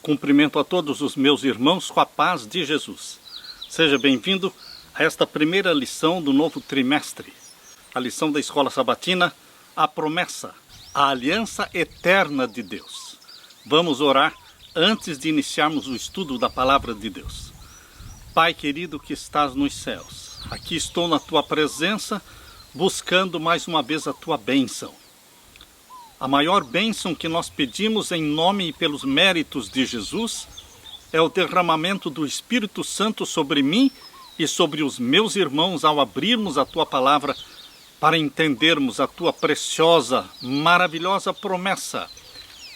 Cumprimento a todos os meus irmãos com a paz de Jesus. Seja bem-vindo a esta primeira lição do novo trimestre. A lição da Escola Sabatina, a promessa, a aliança eterna de Deus. Vamos orar antes de iniciarmos o estudo da Palavra de Deus. Pai querido que estás nos céus, aqui estou na Tua presença, buscando mais uma vez a Tua bênção. A maior bênção que nós pedimos em nome e pelos méritos de Jesus é o derramamento do Espírito Santo sobre mim e sobre os meus irmãos ao abrirmos a Tua Palavra para entendermos a Tua preciosa, maravilhosa promessa,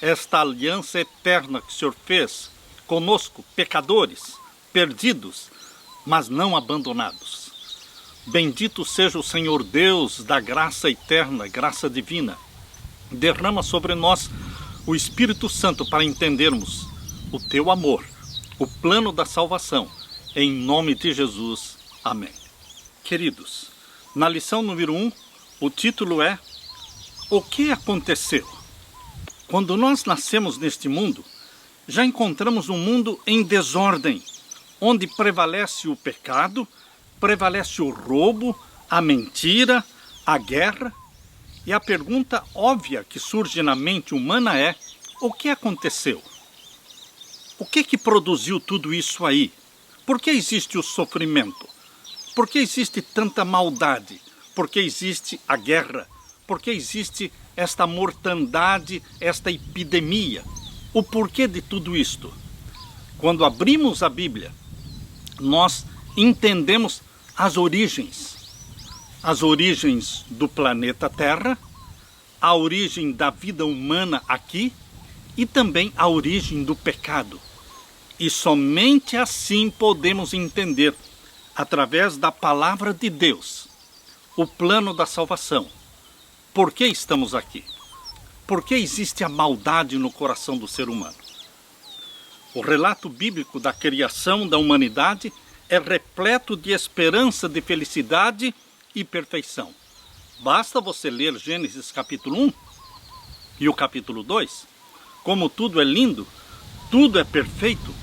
esta aliança eterna que o Senhor fez conosco, pecadores, perdidos, mas não abandonados. Bendito seja o Senhor Deus da graça eterna, graça divina. Derrama sobre nós o Espírito Santo para entendermos o Teu amor, o plano da salvação, em nome de Jesus. Amém. Queridos, na lição número 1, o título é O que aconteceu? Quando nós nascemos neste mundo, já encontramos um mundo em desordem, onde prevalece o pecado, prevalece o roubo, a mentira, a guerra. E a pergunta óbvia que surge na mente humana é: o que aconteceu? O que produziu tudo isso aí? Por que existe o sofrimento? Por que existe tanta maldade? Por que existe a guerra? Por que existe esta mortandade, esta epidemia? O porquê de tudo isto? Quando abrimos a Bíblia, nós entendemos as origens do planeta Terra, a origem da vida humana aqui e também a origem do pecado. E somente assim podemos entender, através da palavra de Deus, o plano da salvação. Por que estamos aqui? Por que existe a maldade no coração do ser humano? O relato bíblico da criação da humanidade é repleto de esperança, de felicidade e perfeição. Basta você ler Gênesis capítulo 1 e o capítulo 2. Como tudo é lindo, tudo é perfeito.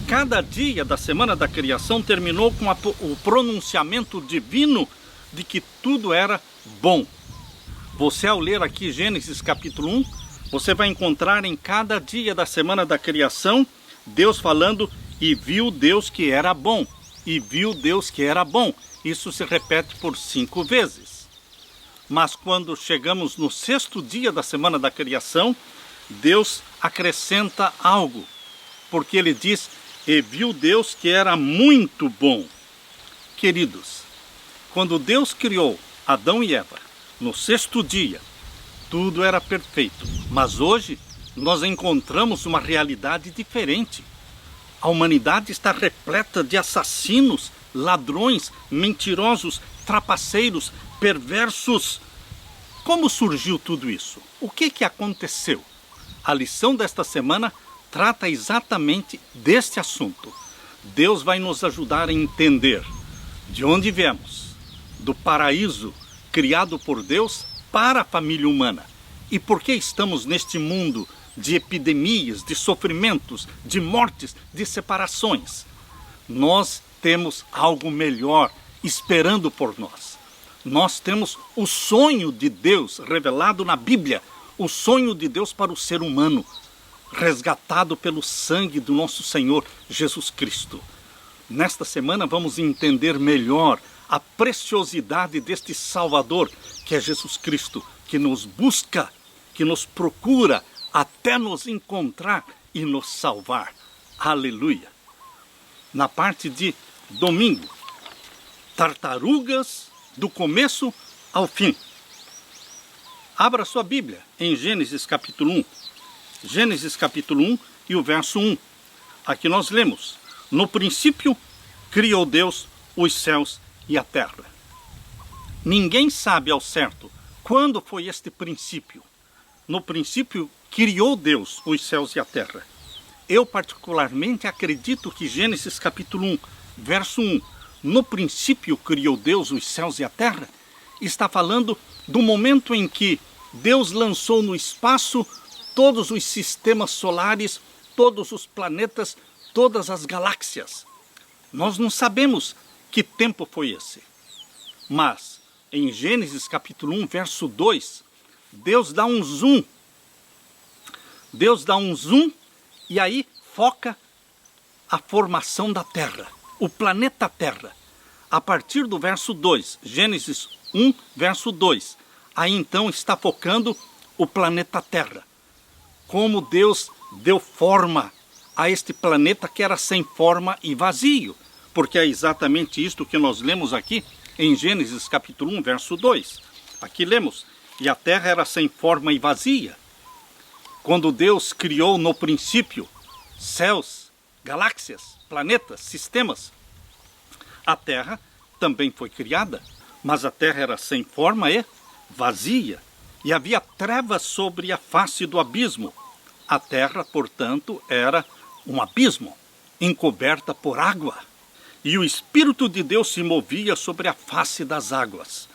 Cada dia da semana da criação terminou com o pronunciamento divino de que tudo era bom. Você, ao ler aqui Gênesis capítulo 1, você vai encontrar em cada dia da semana da criação Deus falando: e viu Deus que era bom, e viu Deus que era bom. Isso se repete por 5 vezes. Mas quando chegamos no 6º dia da semana da criação, Deus acrescenta algo, porque Ele diz: e viu Deus que era muito bom. Queridos, quando Deus criou Adão e Eva, no 6º dia, tudo era perfeito. Mas hoje, nós encontramos uma realidade diferente. A humanidade está repleta de assassinos, ladrões, mentirosos, trapaceiros, perversos. Como surgiu tudo isso? O que aconteceu? A lição desta semana trata exatamente deste assunto. Deus vai nos ajudar a entender de onde viemos, do paraíso criado por Deus para a família humana. E por que estamos neste mundo de epidemias, de sofrimentos, de mortes, de separações? Nós temos algo melhor esperando por nós. Nós temos o sonho de Deus revelado na Bíblia, o sonho de Deus para o ser humano, resgatado pelo sangue do nosso Senhor Jesus Cristo. Nesta semana vamos entender melhor a preciosidade deste Salvador, que é Jesus Cristo, que nos busca, que nos procura até nos encontrar e nos salvar. Aleluia! Na parte de domingo, tartarugas do começo ao fim. Abra sua Bíblia em Gênesis capítulo 1. Gênesis capítulo 1 e o verso 1. Aqui nós lemos: no princípio criou Deus os céus e a terra. Ninguém sabe ao certo quando foi este princípio. No princípio criou Deus os céus e a terra. Eu particularmente acredito que Gênesis capítulo 1, verso 1, no princípio criou Deus os céus e a terra, está falando do momento em que Deus lançou no espaço todos os sistemas solares todos os planetas, todas as galáxias. Nós não sabemos que tempo foi esse. Mas, em Gênesis capítulo 1, verso 2, Deus dá um zoom. Deus dá um zoom e aí foca a formação da Terra, o planeta Terra. A partir do verso 2, Gênesis 1, verso 2, aí então está focando o planeta Terra. Como Deus deu forma a este planeta que era sem forma e vazio. Porque é exatamente isto que nós lemos aqui em Gênesis capítulo 1, verso 2. Aqui lemos, e a terra era sem forma e vazia. Quando Deus criou no princípio céus, galáxias, planetas, sistemas, a terra também foi criada, mas a terra era sem forma e vazia, e havia trevas sobre a face do abismo. A terra, portanto, era um abismo, encoberta por água, e o Espírito de Deus se movia sobre a face das águas.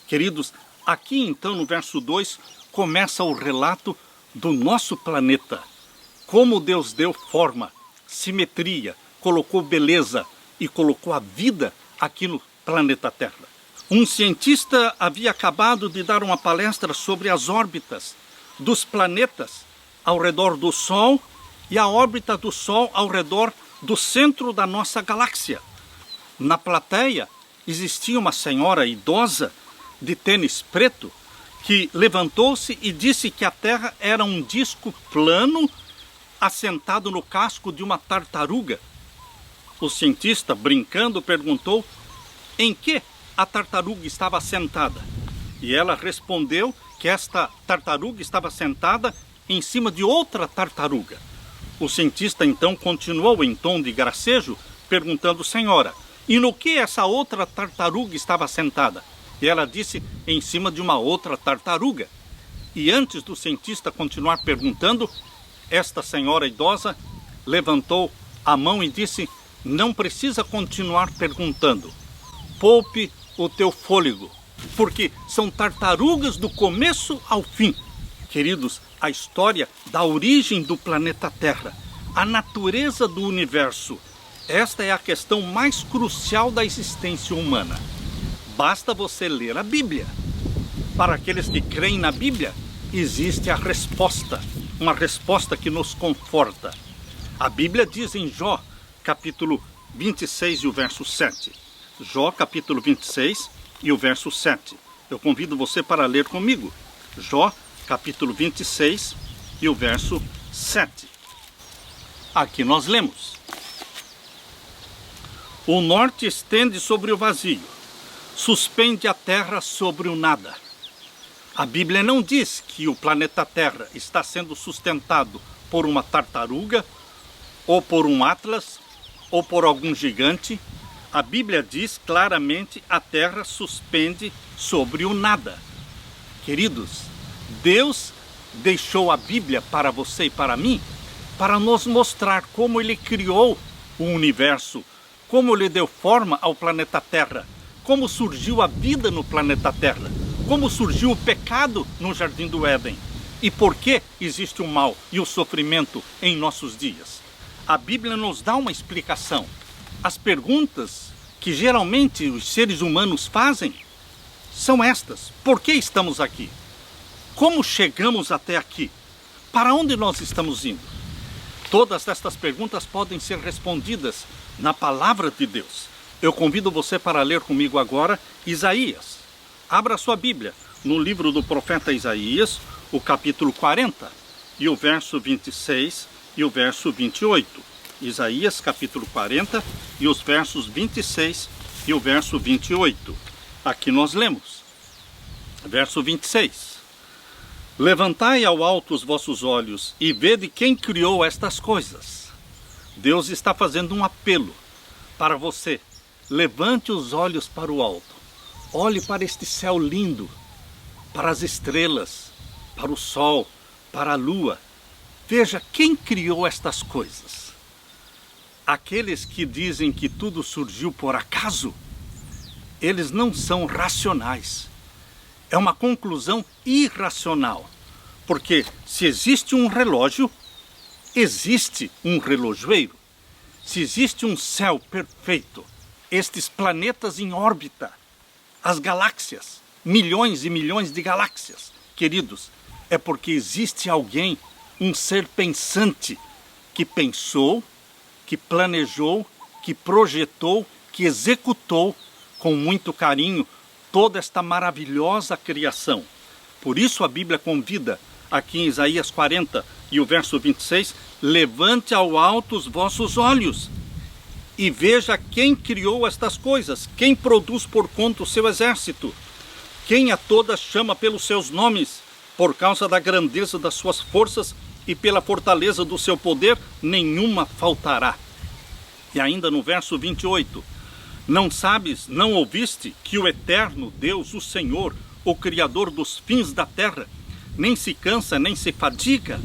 Queridos, aqui então no verso 2 começa o relato do nosso planeta. Como Deus deu forma, simetria, colocou beleza e colocou a vida aqui no planeta Terra. Um cientista havia acabado de dar uma palestra sobre as órbitas dos planetas ao redor do Sol e a órbita do Sol ao redor do centro da nossa galáxia. Na plateia existia uma senhora idosa de tênis preto que levantou-se e disse que a Terra era um disco plano assentado no casco de uma tartaruga. O cientista, brincando, perguntou em que a tartaruga estava assentada. E ela respondeu que esta tartaruga estava sentada em cima de outra tartaruga. O cientista então continuou em tom de gracejo, perguntando: senhora, e no que essa outra tartaruga estava sentada? E ela disse: em cima de uma outra tartaruga. E antes do cientista continuar perguntando, esta senhora idosa levantou a mão e disse: não precisa continuar perguntando. Poupe o teu fôlego, porque são tartarugas do começo ao fim. Queridos, a história da origem do planeta Terra, a natureza do universo, esta é a questão mais crucial da existência humana. Basta você ler a Bíblia. Para aqueles que creem na Bíblia, existe a resposta, uma resposta que nos conforta. A Bíblia diz em Jó, capítulo 26 e o verso 7. Jó, capítulo 26 e o verso 7. Eu convido você para ler comigo. Jó, capítulo 26 e o verso 7. Aqui nós lemos: o norte estende sobre o vazio, suspende a terra sobre o nada. A Bíblia não diz que o planeta Terra está sendo sustentado por uma tartaruga, ou por um Atlas, ou por algum gigante. A Bíblia diz claramente: a terra suspende sobre o nada. Queridos, Deus deixou a Bíblia para você e para mim, para nos mostrar como Ele criou o universo, como Ele deu forma ao planeta Terra, como surgiu a vida no planeta Terra, como surgiu o pecado no Jardim do Éden e por que existe o mal e o sofrimento em nossos dias. A Bíblia nos dá uma explicação. As perguntas que geralmente os seres humanos fazem são estas: por que estamos aqui? Como chegamos até aqui? Para onde nós estamos indo? Todas estas perguntas podem ser respondidas na palavra de Deus. Eu convido você para ler comigo agora Isaías. Abra sua Bíblia no livro do profeta Isaías, o capítulo 40, e o verso 26 e o verso 28. Isaías, capítulo 40, e os versos 26 e o verso 28. Aqui nós lemos. Verso 26. Levantai ao alto os vossos olhos e vede quem criou estas coisas. Deus está fazendo um apelo para você. Levante os olhos para o alto. Olhe para este céu lindo, para as estrelas, para o sol, para a lua. Veja quem criou estas coisas. Aqueles que dizem que tudo surgiu por acaso, eles não são racionais. É uma conclusão irracional. Porque se existe um relógio, existe um relojoeiro, se existe um céu perfeito, estes planetas em órbita, as galáxias, milhões e milhões de galáxias, queridos, é porque existe alguém, um ser pensante, que pensou, que planejou, que projetou, que executou com muito carinho toda esta maravilhosa criação. Por isso a Bíblia convida, aqui em Isaías 40 e o verso 26, levante ao alto os vossos olhos e veja quem criou estas coisas, quem produz por conta o seu exército, quem a todas chama pelos seus nomes, por causa da grandeza das suas forças e pela fortaleza do seu poder, nenhuma faltará. E ainda no verso 28, não sabes, não ouviste que o eterno Deus, o Senhor, o Criador dos fins da terra, nem se cansa, nem se fadiga,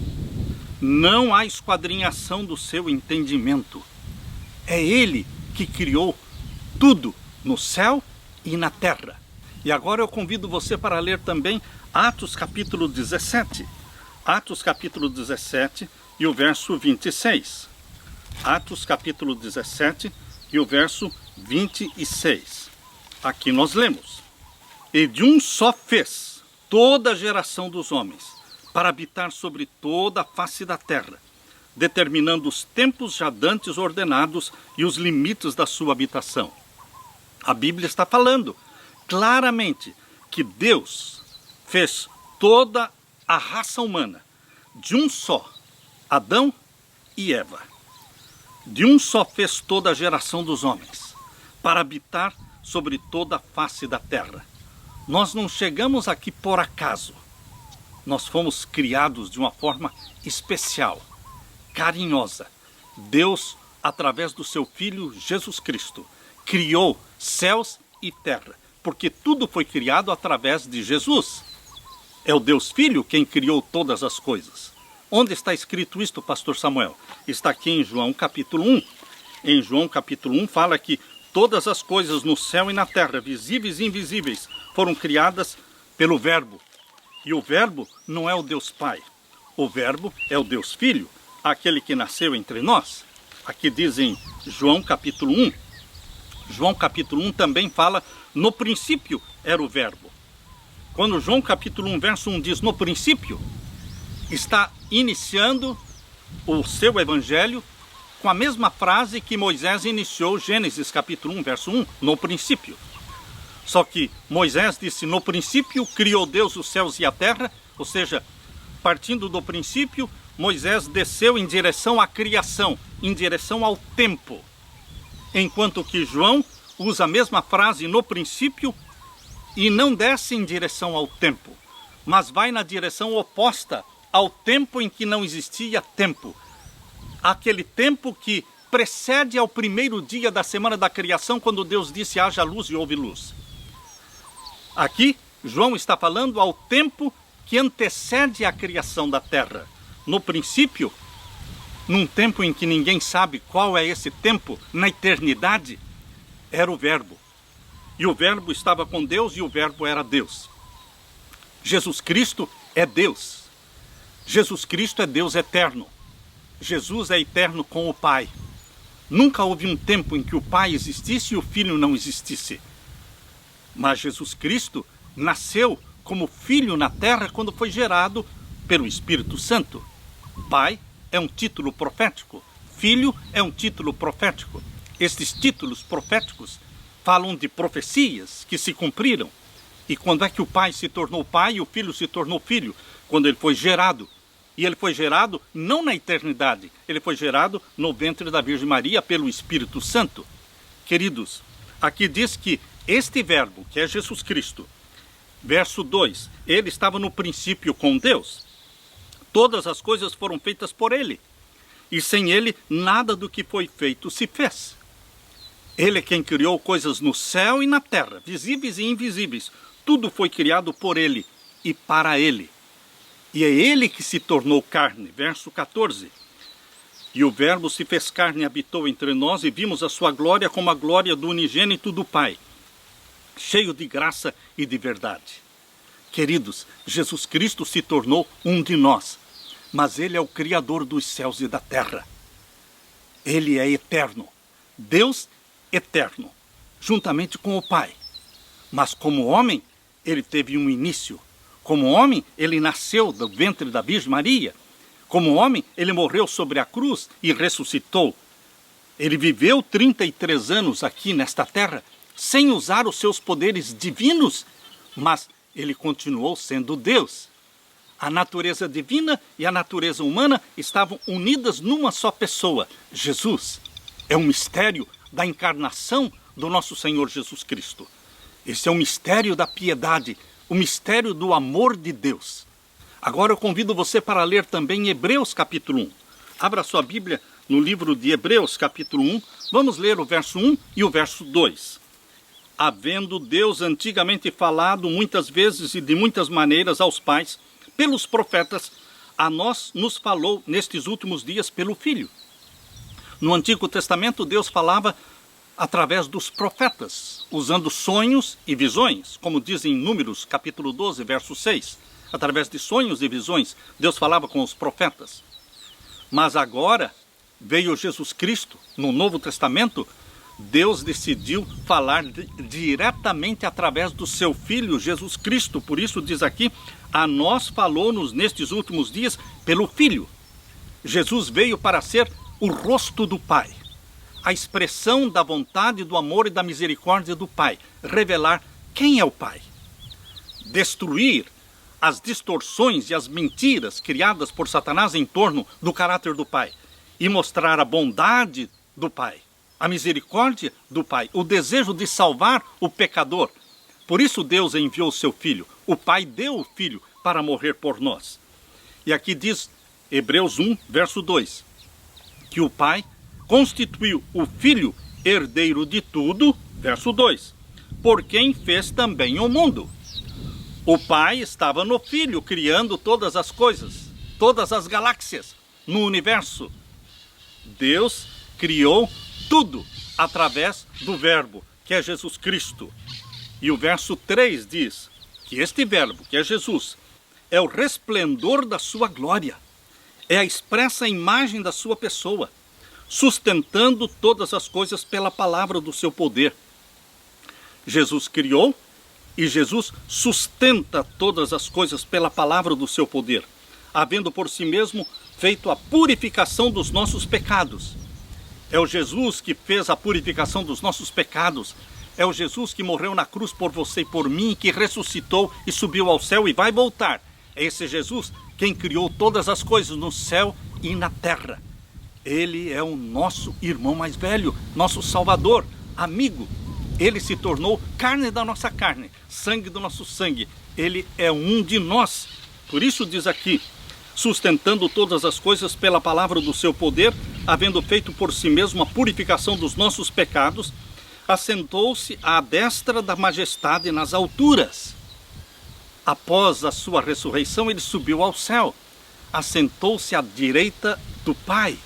não há esquadrinhação do seu entendimento. É Ele que criou tudo no céu e na terra. E agora eu convido você para ler também Atos capítulo 17. Atos capítulo 17 e o verso 26. Atos capítulo 17 e o verso 26. Aqui nós lemos: e de um só fez toda a geração dos homens, para habitar sobre toda a face da terra, determinando os tempos já dantes ordenados e os limites da sua habitação. A Bíblia está falando claramente que Deus fez toda a raça humana de um só, Adão e Eva. De um só fez toda a geração dos homens, para habitar sobre toda a face da terra. Nós não chegamos aqui por acaso. Nós fomos criados de uma forma especial, carinhosa. Deus, através do seu Filho Jesus Cristo, criou céus e terra, porque tudo foi criado através de Jesus. É o Deus Filho quem criou todas as coisas. Onde está escrito isto, pastor Samuel? Está aqui em João capítulo 1. Em João capítulo 1 fala que todas as coisas no céu e na terra, visíveis e invisíveis, foram criadas pelo Verbo. E o Verbo não é o Deus Pai. O Verbo é o Deus Filho, aquele que nasceu entre nós. Aqui diz em João capítulo 1. João capítulo 1 também fala, no princípio era o Verbo. Quando João capítulo 1, verso 1 diz no princípio, está iniciando o seu evangelho com a mesma frase que Moisés iniciou Gênesis capítulo 1, verso 1, no princípio. Só que Moisés disse, no princípio criou Deus os céus e a terra, ou seja, partindo do princípio, Moisés desceu em direção à criação, em direção ao tempo. Enquanto que João usa a mesma frase no princípio e não desce em direção ao tempo, mas vai na direção oposta ao tempo em que não existia tempo. Aquele tempo que precede ao primeiro dia da semana da criação, quando Deus disse haja luz e houve luz. Aqui, João está falando ao tempo que antecede a criação da terra. No princípio, num tempo em que ninguém sabe qual é esse tempo, na eternidade, era o Verbo. E o Verbo estava com Deus e o Verbo era Deus. Jesus Cristo é Deus. Jesus Cristo é Deus eterno. Jesus é eterno com o Pai. Nunca houve um tempo em que o Pai existisse e o Filho não existisse. Mas Jesus Cristo nasceu como Filho na terra quando foi gerado pelo Espírito Santo. Pai é um título profético. Filho é um título profético. Estes títulos proféticos falam de profecias que se cumpriram. E quando é que o Pai se tornou Pai e o Filho se tornou Filho? Quando ele foi gerado. E ele foi gerado não na eternidade, ele foi gerado no ventre da Virgem Maria pelo Espírito Santo. Queridos, aqui diz que este Verbo, que é Jesus Cristo, verso 2, ele estava no princípio com Deus. Todas as coisas foram feitas por ele. E sem ele, nada do que foi feito se fez. Ele é quem criou coisas no céu e na terra, visíveis e invisíveis. Tudo foi criado por ele e para ele. E é ele que se tornou carne, verso 14. E o Verbo se fez carne e habitou entre nós, e vimos a sua glória como a glória do unigênito do Pai, cheio de graça e de verdade. Queridos, Jesus Cristo se tornou um de nós. mas Ele é o Criador dos céus e da terra. Ele é eterno, Deus eterno, juntamente com o Pai. Mas como homem, Ele teve um início. Como homem, Ele nasceu do ventre da Virgem Maria. Como homem, Ele morreu sobre a cruz e ressuscitou. Ele viveu 33 anos aqui nesta terra, sem usar os seus poderes divinos, mas Ele continuou sendo Deus. A natureza divina e a natureza humana estavam unidas numa só pessoa, Jesus. É um mistério da encarnação do nosso Senhor Jesus Cristo. Esse é o mistério da piedade, o mistério do amor de Deus. Agora eu convido você para ler também Hebreus capítulo 1. Abra sua Bíblia no livro de Hebreus capítulo 1. Vamos ler o verso 1 e o verso 2. Havendo Deus antigamente falado muitas vezes e de muitas maneiras aos pais, pelos profetas, a nós nos falou nestes últimos dias pelo Filho. No Antigo Testamento, Deus falava através dos profetas, usando sonhos e visões, como diz em Números, capítulo 12, verso 6. Através de sonhos e visões, Deus falava com os profetas. Mas agora veio Jesus Cristo, no Novo Testamento, Deus decidiu falar diretamente através do seu Filho, Jesus Cristo. Por isso diz aqui, a nós falou-nos nestes últimos dias pelo Filho. Jesus veio para ser o rosto do Pai, a expressão da vontade, do amor e da misericórdia do Pai, revelar quem é o Pai, destruir as distorções e as mentiras criadas por Satanás em torno do caráter do Pai e mostrar a bondade do Pai, a misericórdia do Pai, o desejo de salvar o pecador. Por isso Deus enviou o seu Filho. O Pai deu o Filho para morrer por nós. E aqui diz Hebreus 1, verso 2, que o Pai constituiu o Filho herdeiro de tudo, verso 2, por quem fez também o mundo. O Pai estava no Filho, criando todas as coisas, todas as galáxias no universo. Deus criou tudo através do Verbo, que é Jesus Cristo. E o verso 3 diz que este Verbo, que é Jesus, é o resplendor da sua glória, é a expressa imagem da sua pessoa, sustentando todas as coisas pela palavra do seu poder. Jesus criou e Jesus sustenta todas as coisas pela palavra do seu poder, havendo por si mesmo feito a purificação dos nossos pecados. É o Jesus que fez a purificação dos nossos pecados. É o Jesus que morreu na cruz por você e por mim, que ressuscitou e subiu ao céu e vai voltar. É esse Jesus quem criou todas as coisas no céu e na terra. Ele é o nosso irmão mais velho, nosso Salvador, amigo. Ele se tornou carne da nossa carne, sangue do nosso sangue. Ele é um de nós. Por isso diz aqui, sustentando todas as coisas pela palavra do seu poder, havendo feito por si mesmo a purificação dos nossos pecados, assentou-se à destra da majestade nas alturas. Após a sua ressurreição, ele subiu ao céu, assentou-se à direita do Pai,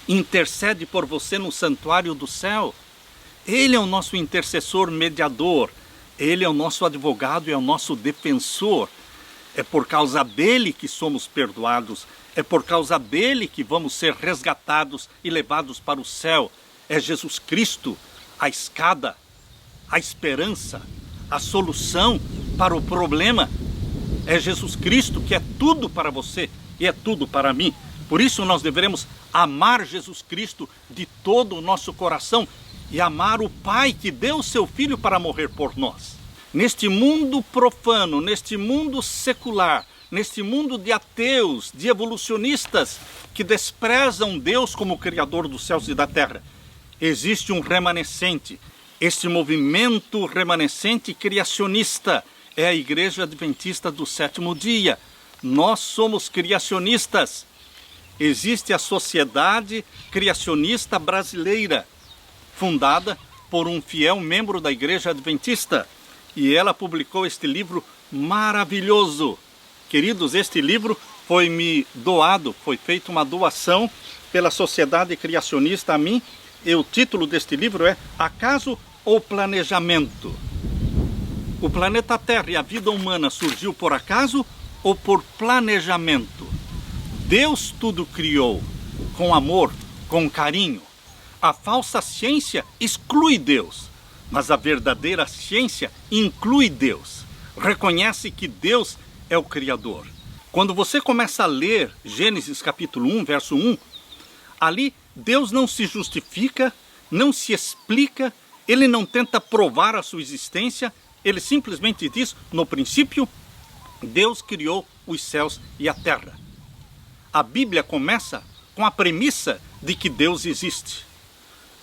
intercede por você no santuário do céu. Ele é o nosso intercessor mediador, ele é o nosso advogado e é o nosso defensor. É por causa dele que somos perdoados, é por causa dele que vamos ser resgatados e levados para o céu. É Jesus Cristo, a escada, a esperança, a solução para o problema. É Jesus Cristo que é tudo para você e é tudo para mim. Por isso nós devemos amar Jesus Cristo de todo o nosso coração e amar o Pai que deu o seu Filho para morrer por nós. Neste mundo profano, neste mundo secular, neste mundo de ateus, de evolucionistas que desprezam Deus como Criador dos céus e da terra, existe um remanescente. Este movimento remanescente criacionista é a Igreja Adventista do Sétimo Dia. Nós somos criacionistas. Existe a Sociedade Criacionista Brasileira, fundada por um fiel membro da Igreja Adventista. E ela publicou este livro maravilhoso. Queridos, este livro foi me doado, foi feita uma doação pela Sociedade Criacionista a mim. E o título deste livro é Acaso ou Planejamento? O planeta Terra e a vida humana surgiu por acaso ou por planejamento? Deus tudo criou com amor, com carinho. A falsa ciência exclui Deus, mas a verdadeira ciência inclui Deus. Reconhece que Deus é o Criador. Quando você começa a ler Gênesis capítulo 1, verso 1, ali Deus não se justifica, não se explica, ele não tenta provar a sua existência, ele simplesmente diz, no princípio, Deus criou os céus e a terra. A Bíblia começa com a premissa de que Deus existe.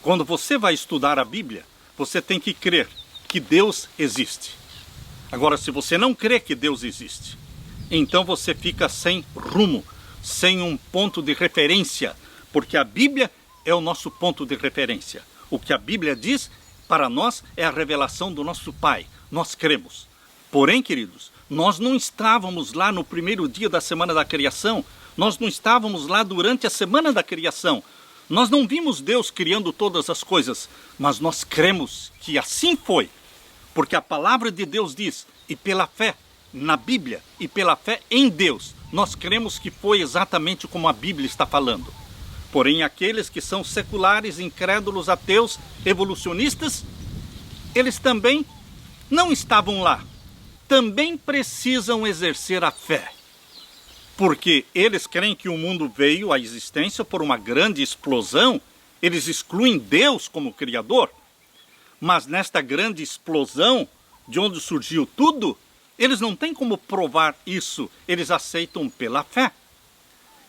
Quando você vai estudar a Bíblia, você tem que crer que Deus existe. Agora, se você não crê que Deus existe, então você fica sem rumo, sem um ponto de referência, porque a Bíblia é o nosso ponto de referência. O que a Bíblia diz, para nós, é a revelação do nosso Pai. Nós cremos. Porém, queridos, nós não estávamos lá no primeiro dia da semana da criação, nós não estávamos lá durante a semana da criação, nós não vimos Deus criando todas as coisas, mas nós cremos que assim foi, porque a palavra de Deus diz, e pela fé na Bíblia, e pela fé em Deus, nós cremos que foi exatamente como a Bíblia está falando. Porém, aqueles que são seculares, incrédulos, ateus, evolucionistas, eles também não estavam lá. Também precisam exercer a fé. Porque eles creem que o mundo veio à existência por uma grande explosão. Eles excluem Deus como Criador. Mas nesta grande explosão, de onde surgiu tudo, eles não têm como provar isso. Eles aceitam pela fé.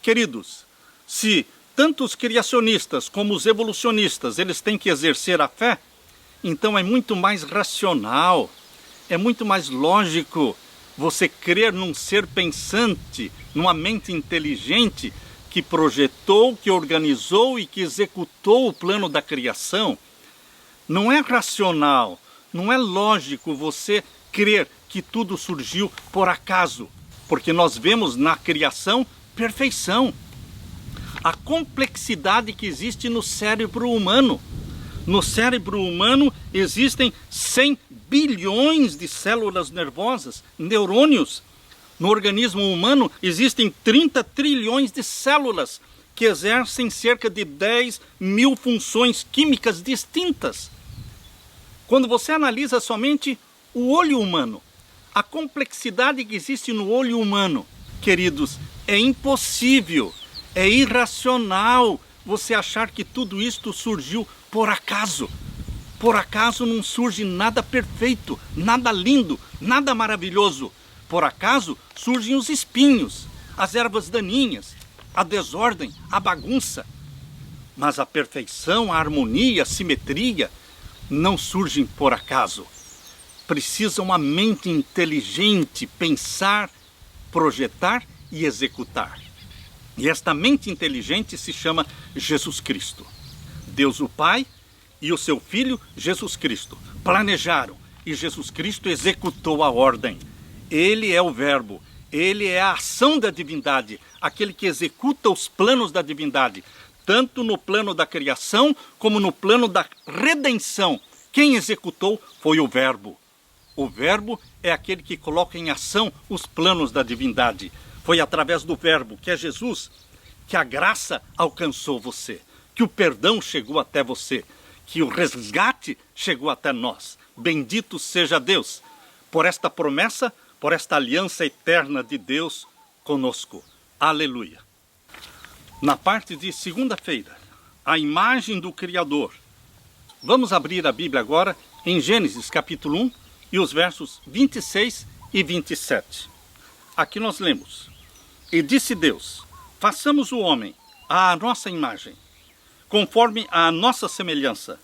Queridos, se tanto os criacionistas como os evolucionistas, eles têm que exercer a fé, então é muito mais racional, é muito mais lógico você crer num ser pensante, numa mente inteligente que projetou, que organizou e que executou o plano da criação. Não é racional, não é lógico você crer que tudo surgiu por acaso, porque nós vemos na criação perfeição. A complexidade que existe no cérebro humano. No cérebro humano existem 100 bilhões de células nervosas, neurônios. No organismo humano existem 30 trilhões de células que exercem cerca de 10 mil funções químicas distintas. Quando você analisa somente o olho humano, a complexidade que existe no olho humano, queridos, é impossível, é irracional você achar que tudo isto surgiu por acaso. Por acaso não surge nada perfeito, nada lindo, nada maravilhoso. Por acaso surgem os espinhos, as ervas daninhas, a desordem, a bagunça. Mas a perfeição, a harmonia, a simetria não surgem por acaso. Precisa uma mente inteligente pensar, projetar e executar. E esta mente inteligente se chama Jesus Cristo. Deus o Pai e o seu Filho Jesus Cristo planejaram e Jesus Cristo executou a ordem. Ele é o Verbo, ele é a ação da divindade, aquele que executa os planos da divindade, tanto no plano da criação como no plano da redenção. Quem executou foi o Verbo. O Verbo é aquele que coloca em ação os planos da divindade. Foi através do Verbo, que é Jesus, que a graça alcançou você, que o perdão chegou até você, que o resgate chegou até nós. Bendito seja Deus por esta promessa, por esta aliança eterna de Deus conosco. Aleluia. Na parte de segunda-feira, a imagem do Criador. Vamos abrir a Bíblia agora em Gênesis capítulo 1 e os versos 26 e 27. Aqui nós lemos: E disse Deus, façamos o homem à nossa imagem, conforme a nossa semelhança,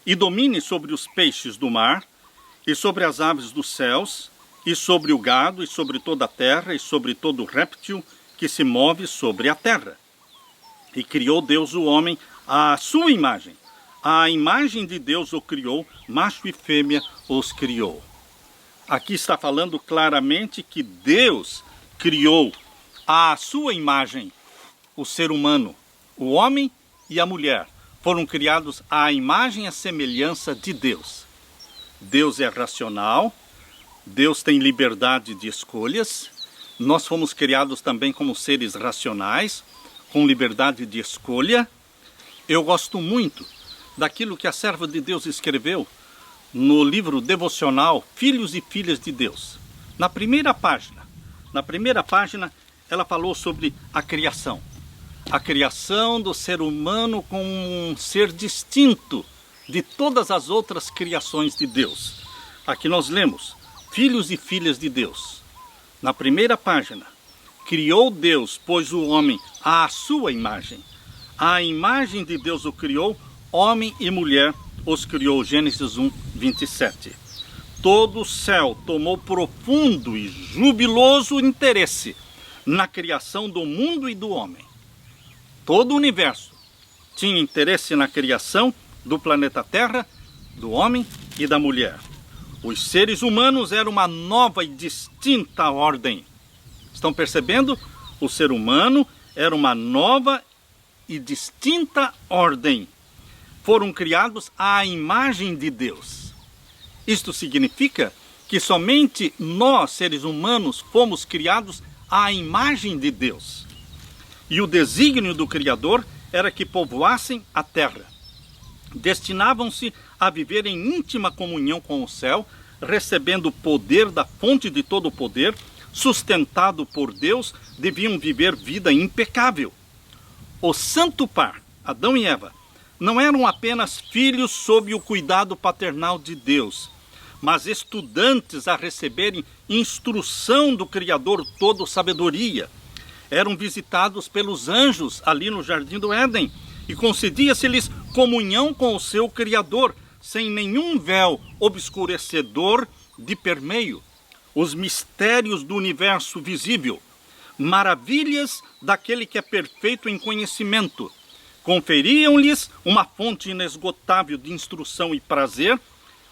e domine sobre os peixes do mar, e sobre as aves dos céus, e sobre o gado, e sobre toda a terra, e sobre todo réptil que se move sobre a terra. E criou Deus o homem à sua imagem. A imagem de Deus o criou, macho e fêmea os criou. Aqui está falando claramente que Deus criou à sua imagem o ser humano, o homem e a mulher. Foram criados à imagem e à semelhança de Deus. Deus é racional, Deus tem liberdade de escolhas, Nós fomos criados também como seres racionais, com liberdade de escolha. Eu gosto muito daquilo que a serva de Deus escreveu no livro devocional Filhos e Filhas de Deus. Na primeira página, ela falou sobre a criação. A criação do ser humano como um ser distinto de todas as outras criações de Deus. Aqui nós lemos, Filhos e Filhas de Deus. Na primeira página, criou Deus, pois o homem à sua imagem. A imagem de Deus o criou, homem e mulher os criou. Gênesis 1, 27. Todo o céu tomou profundo e jubiloso interesse na criação do mundo e do homem. Todo o universo tinha interesse na criação do planeta Terra, do homem e da mulher. Os seres humanos eram uma nova e distinta ordem. Estão percebendo? O ser humano era uma nova e distinta ordem. Foram criados à imagem de Deus. Isto significa que somente nós, seres humanos, fomos criados à imagem de Deus. E o desígnio do Criador era que povoassem a terra. Destinavam-se a viver em íntima comunhão com o céu, recebendo o poder da fonte de todo o poder, sustentado por Deus, deviam viver vida impecável. O santo par, Adão e Eva, não eram apenas filhos sob o cuidado paternal de Deus, mas estudantes a receberem instrução do Criador todo sabedoria. Eram visitados pelos anjos ali no Jardim do Éden e concedia-se-lhes comunhão com o seu Criador, sem nenhum véu obscurecedor de permeio. Os mistérios do universo visível, maravilhas daquele que é perfeito em conhecimento, conferiam-lhes uma fonte inesgotável de instrução e prazer.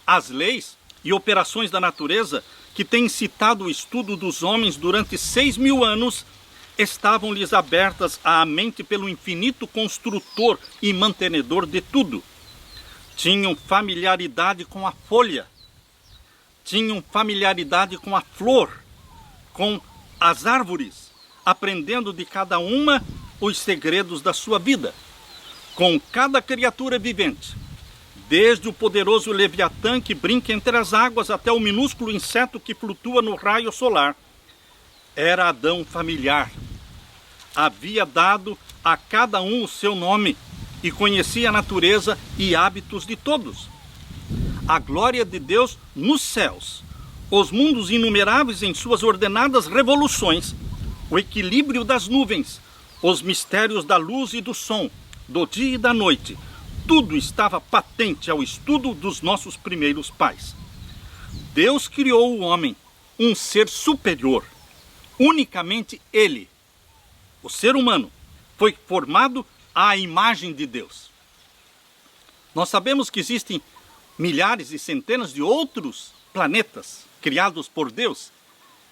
As leis e operações da natureza, que têm incitado o estudo dos homens durante 6.000 anos, estavam-lhes abertas à mente pelo infinito construtor e mantenedor de tudo. Tinham familiaridade com a folha, tinham familiaridade com a flor, com as árvores, aprendendo de cada uma os segredos da sua vida. Com cada criatura vivente, desde o poderoso Leviatã que brinca entre as águas até o minúsculo inseto que flutua no raio solar, era Adão familiar. Havia dado a cada um o seu nome e conhecia a natureza e hábitos de todos. A glória de Deus nos céus, os mundos inumeráveis em suas ordenadas revoluções, o equilíbrio das nuvens, os mistérios da luz e do som, do dia e da noite, tudo estava patente ao estudo dos nossos primeiros pais. Deus criou o homem, um ser superior. Unicamente ele, o ser humano, foi formado à imagem de Deus. Nós sabemos que existem milhares e centenas de outros planetas criados por Deus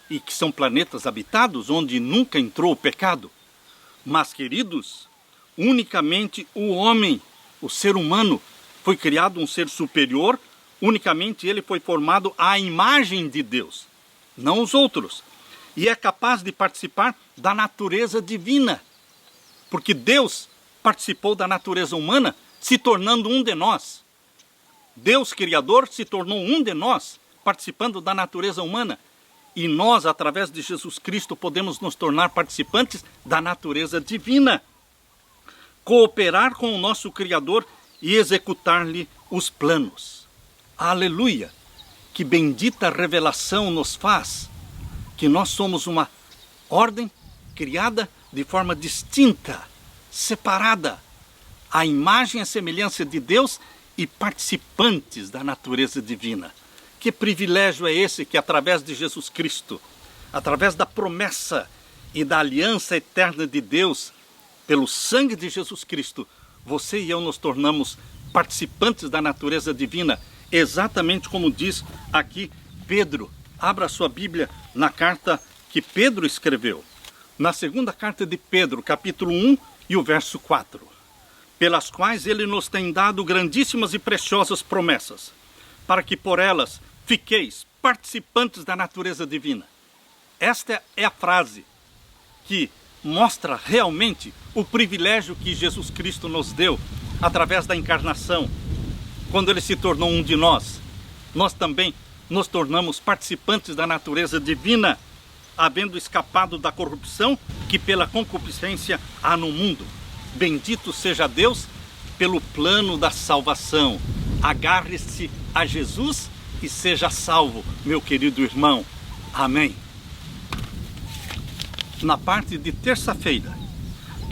e que são planetas habitados onde nunca entrou o pecado. Mas, queridos, unicamente o homem, o ser humano, foi criado um ser superior, unicamente ele foi formado à imagem de Deus, não os outros. E é capaz de participar da natureza divina, porque Deus participou da natureza humana, se tornando um de nós. Deus Criador se tornou um de nós, participando da natureza humana. E nós, através de Jesus Cristo, podemos nos tornar participantes da natureza divina. Cooperar com o nosso Criador e executar-lhe os planos. Aleluia! Que bendita revelação nos faz que nós somos uma ordem criada de forma distinta, separada, à imagem e semelhança de Deus e participantes da natureza divina. Que privilégio é esse que, através de Jesus Cristo, através da promessa e da aliança eterna de Deus, pelo sangue de Jesus Cristo, você e eu nos tornamos participantes da natureza divina, exatamente como diz aqui Pedro. Abra sua Bíblia na carta que Pedro escreveu. Na segunda carta de Pedro, capítulo 1 e o verso 4. Pelas quais ele nos tem dado grandíssimas e preciosas promessas, para que por elas fiqueis participantes da natureza divina. Esta é a frase que mostra realmente o privilégio que Jesus Cristo nos deu através da encarnação. Quando ele se tornou um de nós, nós também nos tornamos participantes da natureza divina, havendo escapado da corrupção que pela concupiscência há no mundo. Bendito seja Deus pelo plano da salvação. Agarre-se a Jesus e seja salvo, meu querido irmão. Amém. Na parte de terça-feira,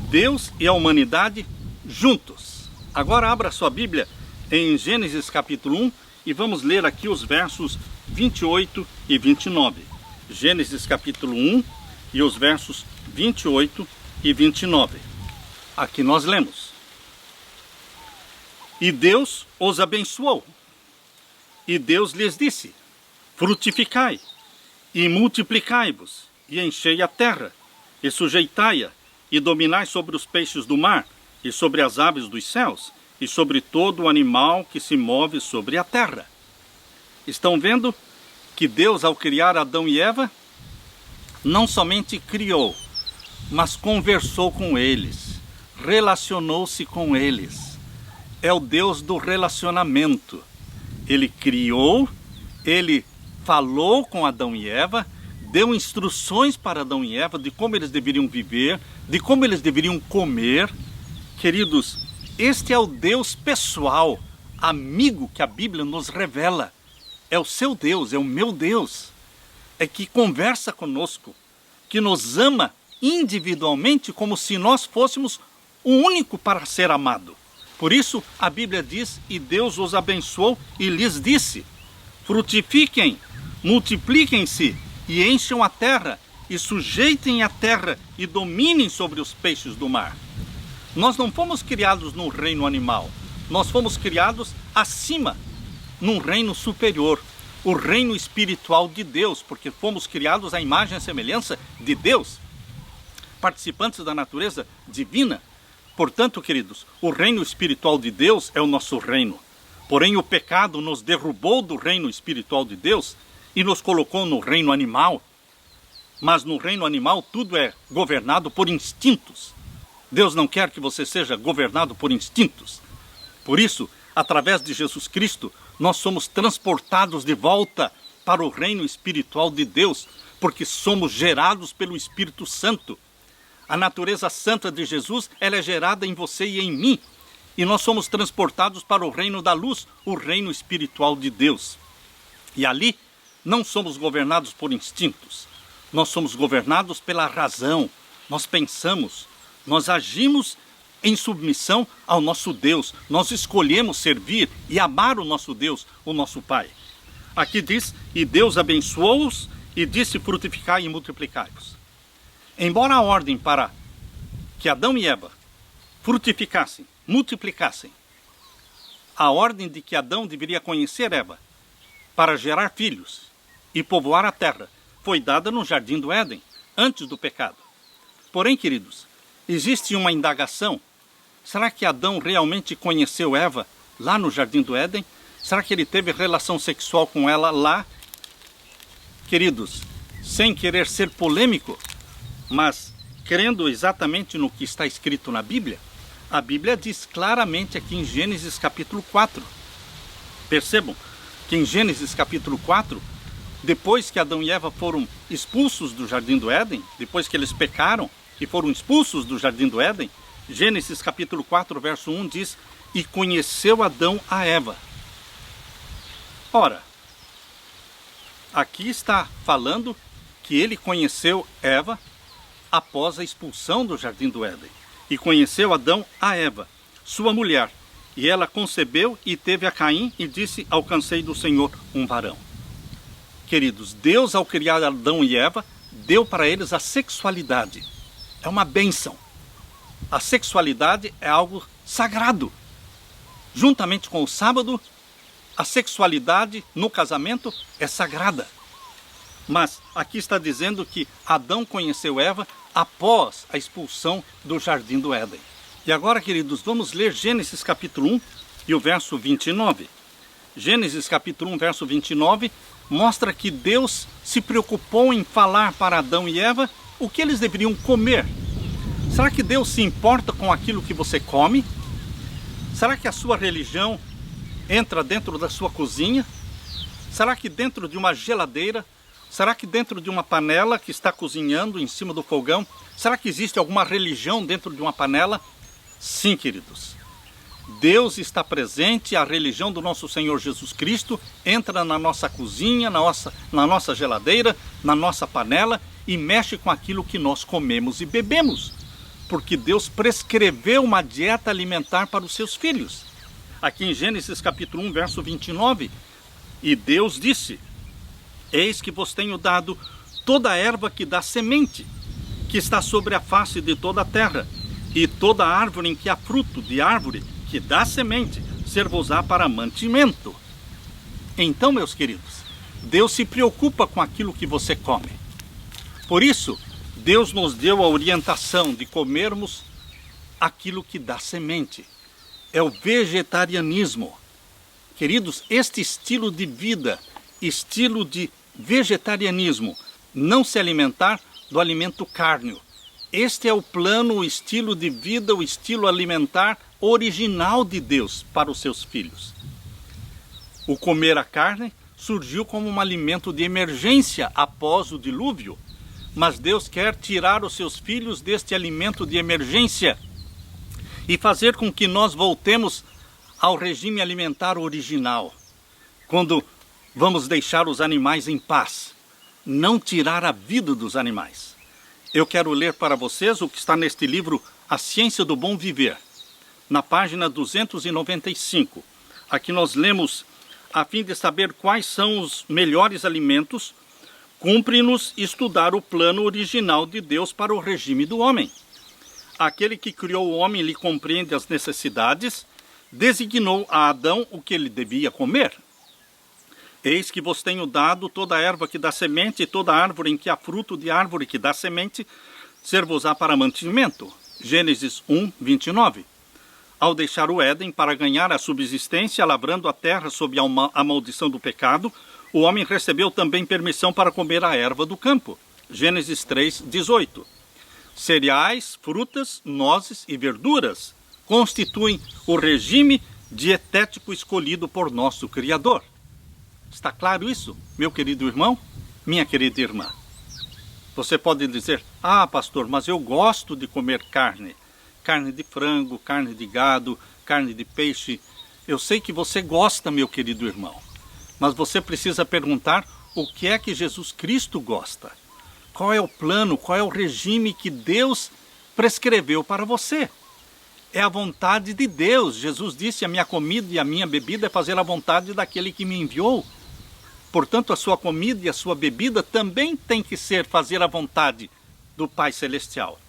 Deus e a humanidade juntos. Agora abra sua Bíblia em Gênesis capítulo 1 e vamos ler aqui os versos 28 e 29. Gênesis capítulo 1 e os versos 28 e 29. Aqui nós lemos: E Deus os abençoou, e Deus lhes disse: frutificai, e multiplicai-vos, e enchei a terra, e sujeitai-a, e dominai sobre os peixes do mar, e sobre as aves dos céus, e sobre todo o animal que se move sobre a terra. Estão vendo que Deus, ao criar Adão e Eva, não somente criou, mas conversou com eles, relacionou-se com eles. É o Deus do relacionamento. Ele criou, ele falou com Adão e Eva, deu instruções para Adão e Eva de como eles deveriam viver, de como eles deveriam comer. Queridos, este é o Deus pessoal, amigo que a Bíblia nos revela. É o seu Deus, é o meu Deus. É que conversa conosco, que nos ama individualmente como se nós fôssemos o único para ser amado. Por isso a Bíblia diz: e Deus os abençoou e lhes disse: frutifiquem, multipliquem-se e encham a terra, e sujeitem a terra e dominem sobre os peixes do mar. Nós não fomos criados no reino animal, nós fomos criados acima, num reino superior, o reino espiritual de Deus, porque fomos criados à imagem e semelhança de Deus, participantes da natureza divina. Portanto, queridos, o reino espiritual de Deus é o nosso reino. Porém, o pecado nos derrubou do reino espiritual de Deus e nos colocou no reino animal. Mas no reino animal tudo é governado por instintos. Deus não quer que você seja governado por instintos. Por isso, através de Jesus Cristo, nós somos transportados de volta para o reino espiritual de Deus, porque somos gerados pelo Espírito Santo. A natureza santa de Jesus, ela é gerada em você e em mim. E nós somos transportados para o reino da luz, o reino espiritual de Deus. E ali não somos governados por instintos. Nós somos governados pela razão. Nós pensamos, nós agimos em submissão ao nosso Deus. Nós escolhemos servir e amar o nosso Deus, o nosso Pai. Aqui diz: e Deus abençoou-os e disse: frutificai e multiplicai-vos. Embora a ordem para que Adão e Eva frutificassem, multiplicassem, a ordem de que Adão deveria conhecer Eva para gerar filhos e povoar a terra foi dada no jardim do Éden, antes do pecado. Porém, queridos, existe uma indagação: será que Adão realmente conheceu Eva lá no jardim do Éden? Será que ele teve relação sexual com ela lá? Queridos, sem querer ser polêmico, mas crendo exatamente no que está escrito na Bíblia, a Bíblia diz claramente aqui em Gênesis capítulo 4. Percebam que em Gênesis capítulo 4, depois que Adão e Eva foram expulsos do jardim do Éden, depois que eles pecaram e foram expulsos do jardim do Éden, Gênesis capítulo 4, verso 1 diz: e conheceu Adão a Eva. Ora, aqui está falando que ele conheceu Eva após a expulsão do jardim do Éden. E conheceu Adão a Eva, sua mulher, e ela concebeu e teve a Caim e disse: alcancei do Senhor um varão. Queridos, Deus, ao criar Adão e Eva, deu para eles a sexualidade. É uma bênção. A sexualidade é algo sagrado. Juntamente com o sábado, a sexualidade no casamento é sagrada. Mas aqui está dizendo que Adão conheceu Eva após a expulsão do jardim do Éden. E agora, queridos, vamos ler Gênesis capítulo 1 e o verso 29. Gênesis capítulo 1, verso 29, mostra que Deus se preocupou em falar para Adão e Eva o que eles deveriam comer. Será que Deus se importa com aquilo que você come? Será que a sua religião entra dentro da sua cozinha? Será que dentro de uma geladeira? Será que dentro de uma panela que está cozinhando em cima do fogão? Será que existe alguma religião dentro de uma panela? Sim, queridos. Deus está presente, a religião do nosso Senhor Jesus Cristo entra na nossa cozinha, na nossa geladeira, na nossa panela e mexe com aquilo que nós comemos e bebemos. Porque Deus prescreveu uma dieta alimentar para os seus filhos. Aqui em Gênesis capítulo 1, verso 29, e Deus disse: eis que vos tenho dado toda a erva que dá semente, que está sobre a face de toda a terra, e toda árvore em que há fruto de árvore que dá semente, ser-vos-á para mantimento. Então, meus queridos, Deus se preocupa com aquilo que você come. Por isso, Deus nos deu a orientação de comermos aquilo que dá semente. É o vegetarianismo. Queridos, este estilo de vida, estilo de vegetarianismo, não se alimentar do alimento cárneo. Este é o plano, o estilo de vida, o estilo alimentar original de Deus para os seus filhos. O comer a carne surgiu como um alimento de emergência após o dilúvio, mas Deus quer tirar os seus filhos deste alimento de emergência e fazer com que nós voltemos ao regime alimentar original, quando vamos deixar os animais em paz, não tirar a vida dos animais. Eu quero ler para vocês o que está neste livro, A Ciência do Bom Viver, na página 295. Aqui nós lemos: a fim de saber quais são os melhores alimentos, cumpre-nos estudar o plano original de Deus para o regime do homem. Aquele que criou o homem lhe compreende as necessidades, designou a Adão o que ele devia comer. Eis que vos tenho dado toda a erva que dá semente, e toda árvore em que há fruto de árvore que dá semente, ser-vos-á para mantimento. Gênesis 1, 29. Ao deixar o Éden para ganhar a subsistência, lavrando a terra sob a maldição do pecado, o homem recebeu também permissão para comer a erva do campo. Gênesis 3, 18. Cereais, frutas, nozes e verduras constituem o regime dietético escolhido por nosso Criador. Está claro isso, meu querido irmão, minha querida irmã? Você pode dizer: ah, pastor, mas eu gosto de comer carne. Carne de frango, carne de gado, carne de peixe. Eu sei que você gosta, meu querido irmão. Mas você precisa perguntar o que é que Jesus Cristo gosta. Qual é o plano, qual é o regime que Deus prescreveu para você? É a vontade de Deus. Jesus disse: a minha comida e a minha bebida é fazer a vontade daquele que me enviou. Portanto, a sua comida e a sua bebida também tem que ser fazer a vontade do Pai Celestial.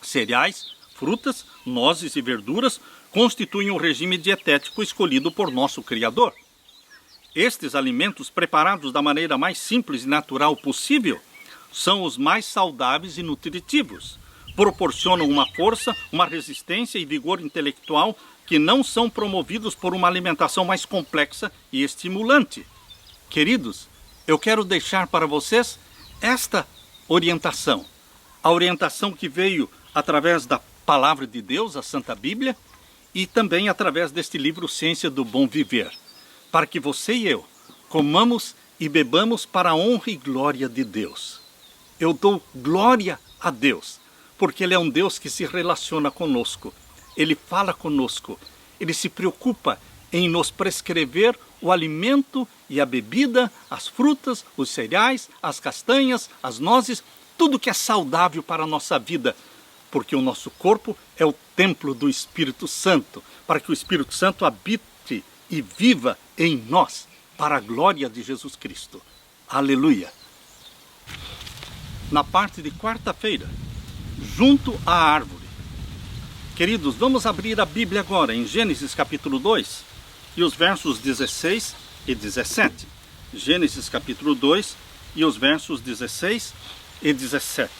Cereais, frutas, nozes e verduras constituem o regime dietético escolhido por nosso Criador. Estes alimentos, preparados da maneira mais simples e natural possível, são os mais saudáveis e nutritivos. Proporcionam uma força, uma resistência e vigor intelectual que não são promovidos por uma alimentação mais complexa e estimulante. Queridos, eu quero deixar para vocês esta orientação. A orientação que veio através da Palavra de Deus, a Santa Bíblia, e também através deste livro Ciência do Bom Viver, para que você e eu comamos e bebamos para a honra e glória de Deus. Eu dou glória a Deus, porque Ele é um Deus que se relaciona conosco, Ele fala conosco, Ele se preocupa em nos prescrever o alimento e a bebida, as frutas, os cereais, as castanhas, as nozes, tudo que é saudável para a nossa vida, porque o nosso corpo é o templo do Espírito Santo, para que o Espírito Santo habite e viva em nós, para a glória de Jesus Cristo. Aleluia! Na parte de quarta-feira, junto à árvore. Queridos, vamos abrir a Bíblia agora, em Gênesis capítulo 2, e os versos 16 e 17. Gênesis capítulo 2, e os versos 16 e 17.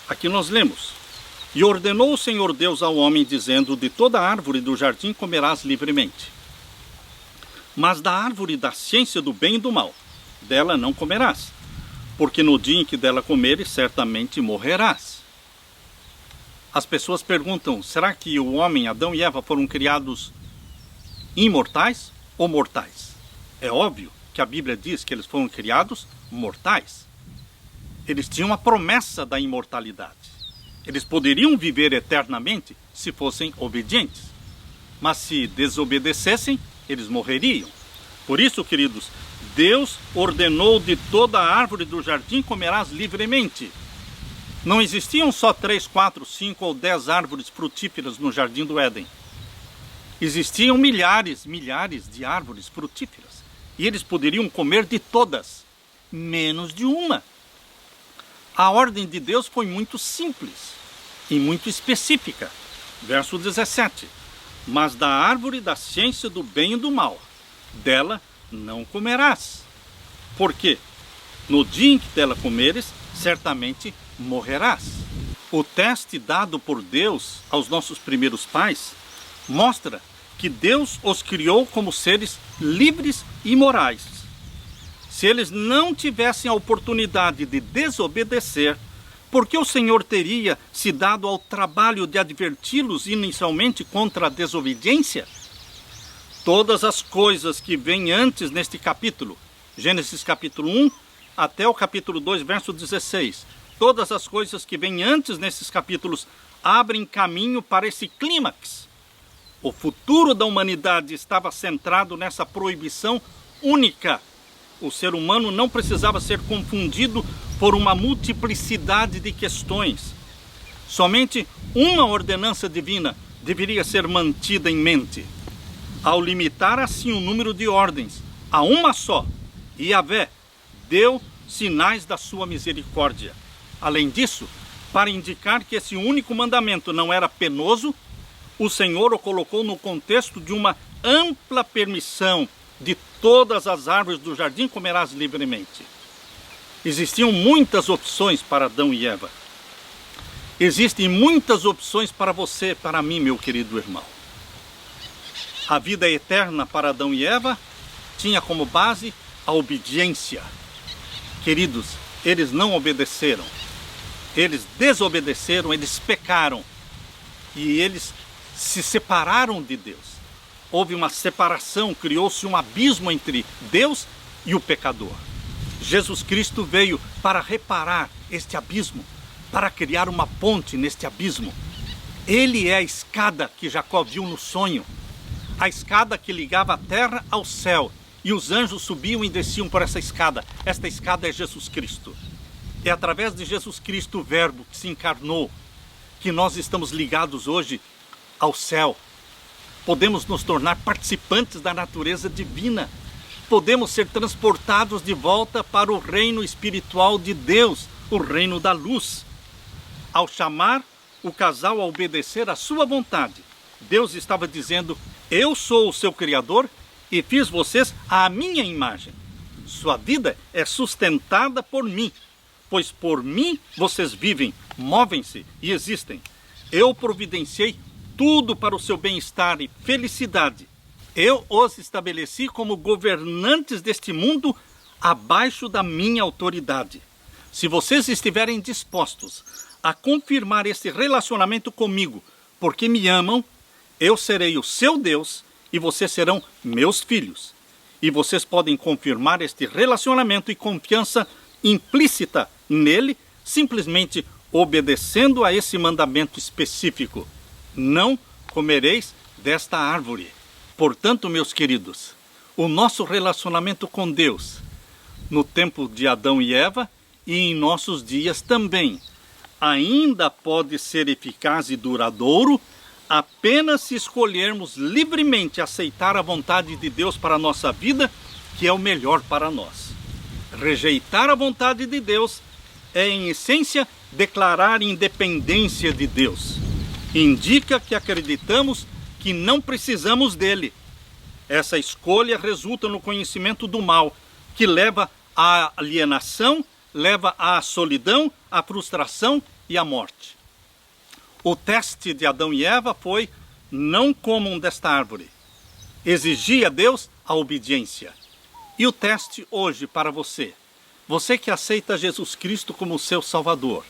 Aqui nós lemos: e ordenou o Senhor Deus ao homem, dizendo: de toda árvore do jardim comerás livremente, mas da árvore da ciência do bem e do mal dela não comerás, porque no dia em que dela comeres, certamente morrerás. As pessoas perguntam, será que o homem, Adão e Eva, foram criados imortais ou mortais? É óbvio que a Bíblia diz que eles foram criados mortais. Eles tinham a promessa da imortalidade. Eles poderiam viver eternamente se fossem obedientes. Mas se desobedecessem, eles morreriam. Por isso, queridos, Deus ordenou: de toda a árvore do jardim comerás livremente. Não existiam só 3, 4, 5 ou 10 árvores frutíferas no jardim do Éden. Existiam milhares de árvores frutíferas. E eles poderiam comer de todas, menos de uma. A ordem de Deus foi muito simples e muito específica. Verso 17. Mas da árvore da ciência do bem e do mal, dela não comerás. Por quê? No dia em que dela comeres, certamente morrerás. O teste dado por Deus aos nossos primeiros pais mostra que Deus os criou como seres livres e morais. Se eles não tivessem a oportunidade de desobedecer, por que o Senhor teria se dado ao trabalho de adverti-los inicialmente contra a desobediência? Todas as coisas que vêm antes neste capítulo, Gênesis capítulo 1 até o capítulo 2, verso 16, todas as coisas que vêm antes nesses capítulos abrem caminho para esse clímax. O futuro da humanidade estava centrado nessa proibição única. O ser humano não precisava ser confundido por uma multiplicidade de questões. Somente uma ordenança divina deveria ser mantida em mente. Ao limitar assim o número de ordens a uma só, Yahvé deu sinais da sua misericórdia. Além disso, para indicar que esse único mandamento não era penoso, o Senhor o colocou no contexto de uma ampla permissão: de todas as árvores do jardim comerás livremente. Existiam muitas opções para Adão e Eva. Existem muitas opções para você, para mim, meu querido irmão. A vida eterna para Adão e Eva tinha como base a obediência. Queridos, eles não obedeceram. Eles desobedeceram, eles pecaram. E eles se separaram de Deus. Houve uma separação, criou-se um abismo entre Deus e o pecador. Jesus Cristo veio para reparar este abismo, para criar uma ponte neste abismo. Ele é a escada que Jacó viu no sonho, a escada que ligava a terra ao céu, e os anjos subiam e desciam por essa escada. Esta escada é Jesus Cristo. É através de Jesus Cristo, o Verbo que se encarnou, que nós estamos ligados hoje ao céu. Podemos nos tornar participantes da natureza divina. Podemos ser transportados de volta para o reino espiritual de Deus, o reino da luz. Ao chamar o casal a obedecer à sua vontade, Deus estava dizendo: eu sou o seu Criador e fiz vocês à minha imagem. Sua vida é sustentada por mim, pois por mim vocês vivem, movem-se e existem. Eu providenciei tudo para o seu bem-estar e felicidade. Eu os estabeleci como governantes deste mundo abaixo da minha autoridade. Se vocês estiverem dispostos a confirmar esse relacionamento comigo, porque me amam, eu serei o seu Deus e vocês serão meus filhos. E vocês podem confirmar este relacionamento e confiança implícita nele, simplesmente obedecendo a esse mandamento específico: não comereis desta árvore. Portanto, meus queridos, o nosso relacionamento com Deus, no tempo de Adão e Eva e em nossos dias também, ainda pode ser eficaz e duradouro apenas se escolhermos livremente aceitar a vontade de Deus para a nossa vida, que é o melhor para nós. Rejeitar a vontade de Deus é, em essência, declarar independência de Deus. Indica que acreditamos que não precisamos dele. Essa escolha resulta no conhecimento do mal, que leva à alienação, leva à solidão, à frustração e à morte. O teste de Adão e Eva foi: não comam desta árvore. Exigia a Deus a obediência. E o teste hoje para você, você que aceita Jesus Cristo como seu Salvador,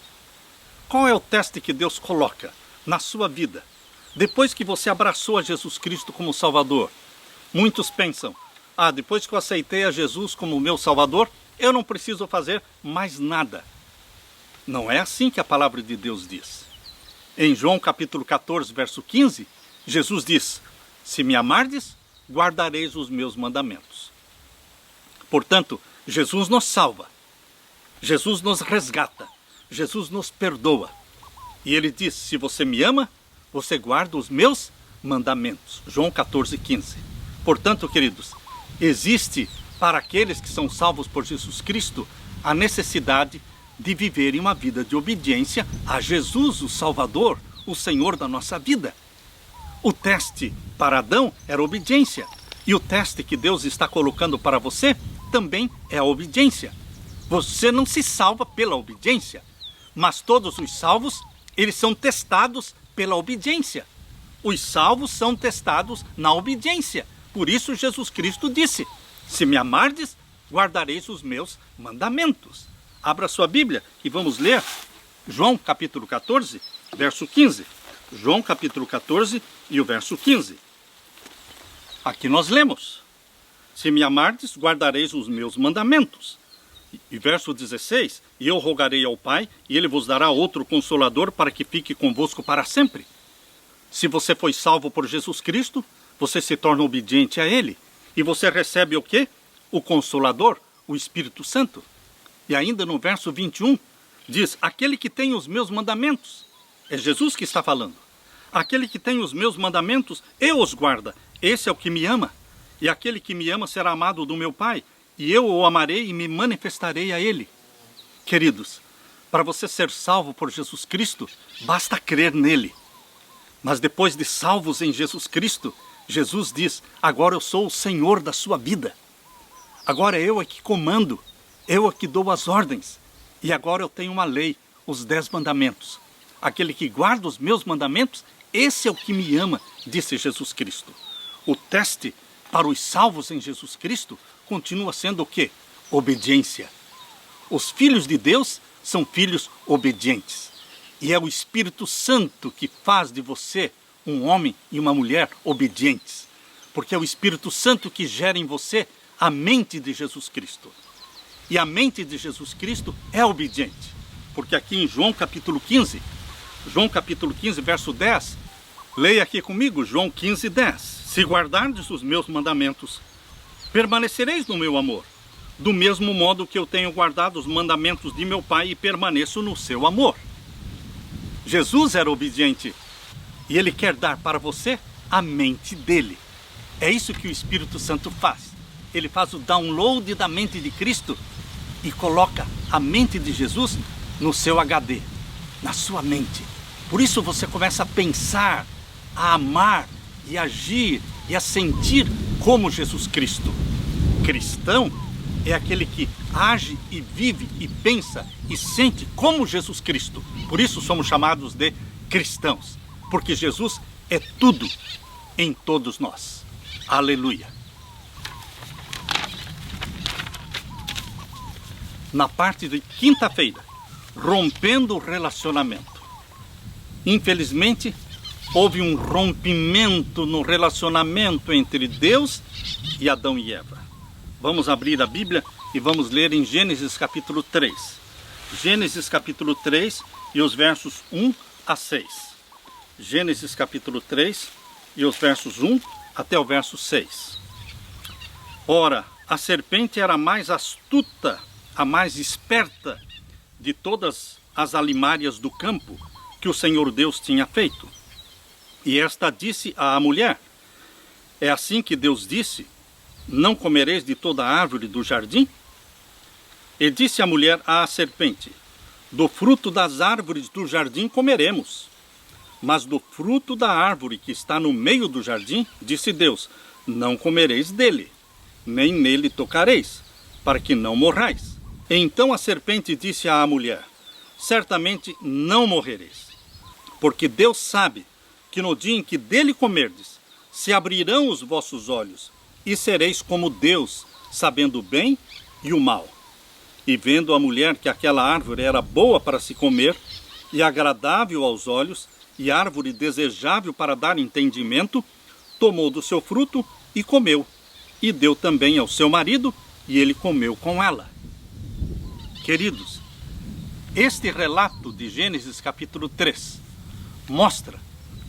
qual é o teste que Deus coloca na sua vida? Depois que você abraçou a Jesus Cristo como Salvador, muitos pensam, depois que eu aceitei a Jesus como meu Salvador, eu não preciso fazer mais nada. Não é assim que a palavra de Deus diz. Em João capítulo 14, verso 15, Jesus diz, se me amardes, guardareis os meus mandamentos. Portanto, Jesus nos salva, Jesus nos resgata, Jesus nos perdoa. E ele diz, se você me ama, você guarda os meus mandamentos. João 14, 15. Portanto, queridos, existe para aqueles que são salvos por Jesus Cristo a necessidade de viverem uma vida de obediência a Jesus, o Salvador, o Senhor da nossa vida. O teste para Adão era obediência. E o teste que Deus está colocando para você também é a obediência. Você não se salva pela obediência, mas todos os salvos, eles são testados pela obediência. Os salvos são testados na obediência. Por isso Jesus Cristo disse, se me amardes, guardareis os meus mandamentos. Abra sua Bíblia e vamos ler João capítulo 14, verso 15. João capítulo 14 e o verso 15. Aqui nós lemos, se me amardes, guardareis os meus mandamentos. E verso 16, e eu rogarei ao Pai, e Ele vos dará outro Consolador para que fique convosco para sempre. Se você foi salvo por Jesus Cristo, você se torna obediente a Ele. E você recebe o quê? O Consolador, o Espírito Santo. E ainda no verso 21, diz, aquele que tem os meus mandamentos, é Jesus que está falando. Aquele que tem os meus mandamentos, eu os guarda. Esse é o que me ama. E aquele que me ama será amado do meu Pai. E eu o amarei e me manifestarei a ele. Queridos, para você ser salvo por Jesus Cristo, basta crer nele. Mas depois de salvos em Jesus Cristo, Jesus diz, agora eu sou o Senhor da sua vida. Agora eu é que comando, eu é que dou as ordens. E agora eu tenho uma lei, os 10 mandamentos. Aquele que guarda os meus mandamentos, esse é o que me ama, disse Jesus Cristo. O teste para os salvos em Jesus Cristo continua sendo o quê? Obediência. Os filhos de Deus são filhos obedientes. E é o Espírito Santo que faz de você um homem e uma mulher obedientes. Porque é o Espírito Santo que gera em você a mente de Jesus Cristo. E a mente de Jesus Cristo é obediente. Porque aqui em João capítulo 15, verso 10, leia aqui comigo, João 15, 10. Se guardardes os meus mandamentos, permanecereis no meu amor, do mesmo modo que eu tenho guardado os mandamentos de meu Pai e permaneço no seu amor. Jesus era obediente e Ele quer dar para você a mente dele. É isso que o Espírito Santo faz. Ele faz o download da mente de Cristo e coloca a mente de Jesus no seu HD, na sua mente. Por isso você começa a pensar, a amar e agir e a sentir como Jesus Cristo. Cristão é aquele que age e vive e pensa e sente como Jesus Cristo. Por isso somos chamados de cristãos, porque Jesus é tudo em todos nós. Aleluia. Na parte de quinta-feira, rompendo o relacionamento. Infelizmente, houve um rompimento no relacionamento entre Deus e Adão e Eva. Vamos abrir a Bíblia e vamos ler em Gênesis capítulo 3. Gênesis capítulo 3 e os versos 1 a 6. Gênesis capítulo 3 e os versos 1 até o verso 6. Ora, a serpente era a mais astuta, a mais esperta de todas as alimárias do campo que o Senhor Deus tinha feito. E esta disse à mulher, é assim que Deus disse, não comereis de toda a árvore do jardim? E disse a mulher à serpente, do fruto das árvores do jardim comeremos, mas do fruto da árvore que está no meio do jardim, disse Deus, não comereis dele, nem nele tocareis, para que não morrais. Então a serpente disse à mulher, certamente não morrereis, porque Deus sabe que no dia em que dele comerdes, se abrirão os vossos olhos, e sereis como Deus, sabendo o bem e o mal. E vendo a mulher que aquela árvore era boa para se comer, e agradável aos olhos, e árvore desejável para dar entendimento, tomou do seu fruto e comeu, e deu também ao seu marido, e ele comeu com ela. Queridos, este relato de Gênesis capítulo 3 mostra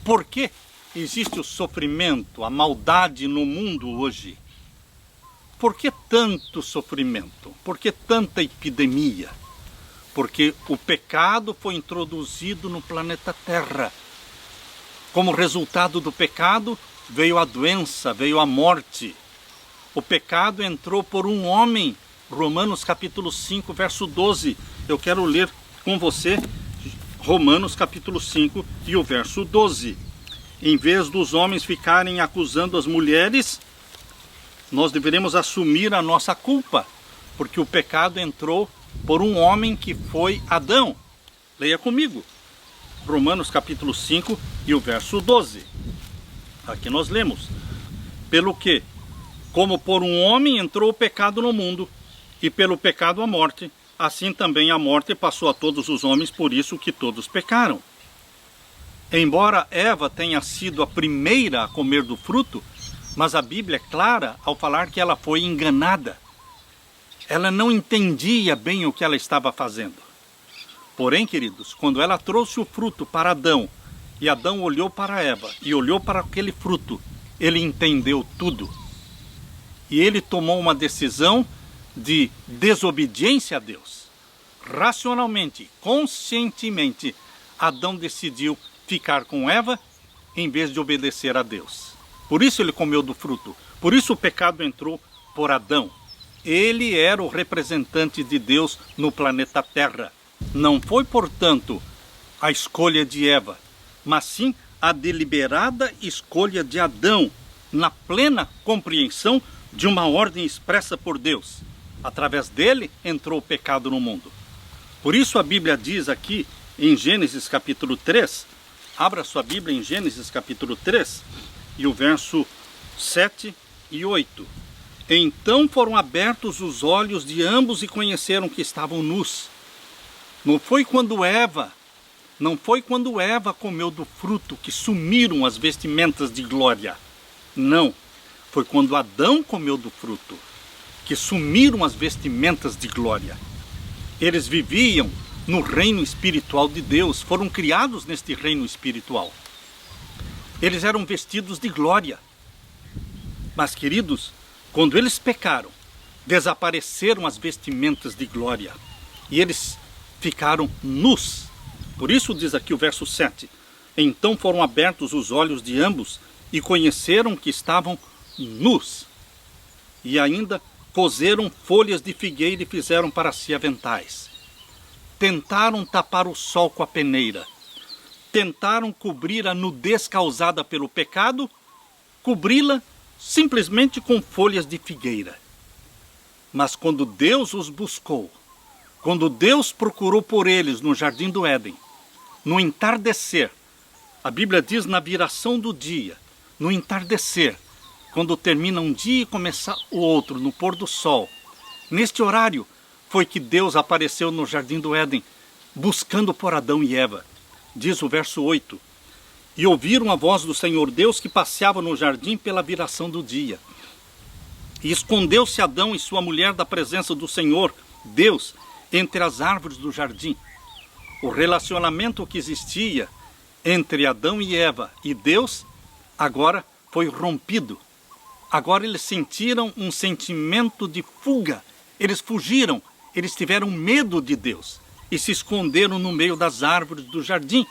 por que existe o sofrimento, a maldade no mundo hoje. Por que tanto sofrimento? Por que tanta epidemia? Porque o pecado foi introduzido no planeta Terra. Como resultado do pecado, veio a doença, veio a morte. O pecado entrou por um homem. Romanos capítulo 5, verso 12. Eu quero ler com você Romanos capítulo 5 e o verso 12. Em vez dos homens ficarem acusando as mulheres, nós deveremos assumir a nossa culpa, porque o pecado entrou por um homem que foi Adão. Leia comigo. Romanos capítulo 5 e o verso 12. Aqui nós lemos: pelo que, como por um homem entrou o pecado no mundo, e pelo pecado a morte, assim também a morte passou a todos os homens, por isso que todos pecaram. Embora Eva tenha sido a primeira a comer do fruto, mas a Bíblia é clara ao falar que ela foi enganada. Ela não entendia bem o que ela estava fazendo. Porém, queridos, quando ela trouxe o fruto para Adão, e Adão olhou para Eva e olhou para aquele fruto, ele entendeu tudo. E ele tomou uma decisão de desobediência a Deus. Racionalmente, conscientemente, Adão decidiu ficar com Eva em vez de obedecer a Deus. Por isso ele comeu do fruto. Por isso o pecado entrou por Adão. Ele era o representante de Deus no planeta Terra. Não foi, portanto, a escolha de Eva, mas sim a deliberada escolha de Adão, na plena compreensão de uma ordem expressa por Deus. Através dele entrou o pecado no mundo. Por isso a Bíblia diz aqui em Gênesis capítulo 3, abra sua Bíblia em Gênesis capítulo 3, e o verso 7 e 8. Então foram abertos os olhos de ambos e conheceram que estavam nus. Não foi quando Eva comeu do fruto que sumiram as vestimentas de glória. Não, foi quando Adão comeu do fruto que sumiram as vestimentas de glória. Eles viviam no reino espiritual de Deus, foram criados neste reino espiritual. Eles eram vestidos de glória. Mas, queridos, quando eles pecaram, desapareceram as vestimentas de glória e eles ficaram nus. Por isso diz aqui o verso 7: então foram abertos os olhos de ambos e conheceram que estavam nus. E ainda coseram folhas de figueira e fizeram para si aventais. Tentaram tapar o sol com a peneira. Tentaram cobrir a nudez causada pelo pecado, cobri-la simplesmente com folhas de figueira. Mas quando Deus os buscou, quando Deus procurou por eles no jardim do Éden, no entardecer, a Bíblia diz na viração do dia, no entardecer, quando termina um dia e começa o outro, no pôr do sol, neste horário foi que Deus apareceu no jardim do Éden, buscando por Adão e Eva. Diz o verso 8: e ouviram a voz do Senhor Deus que passeava no jardim pela viração do dia. E escondeu-se Adão e sua mulher da presença do Senhor Deus entre as árvores do jardim. O relacionamento que existia entre Adão e Eva e Deus agora foi rompido. Agora eles sentiram um sentimento de fuga. Eles fugiram, eles tiveram medo de Deus e se esconderam no meio das árvores do jardim.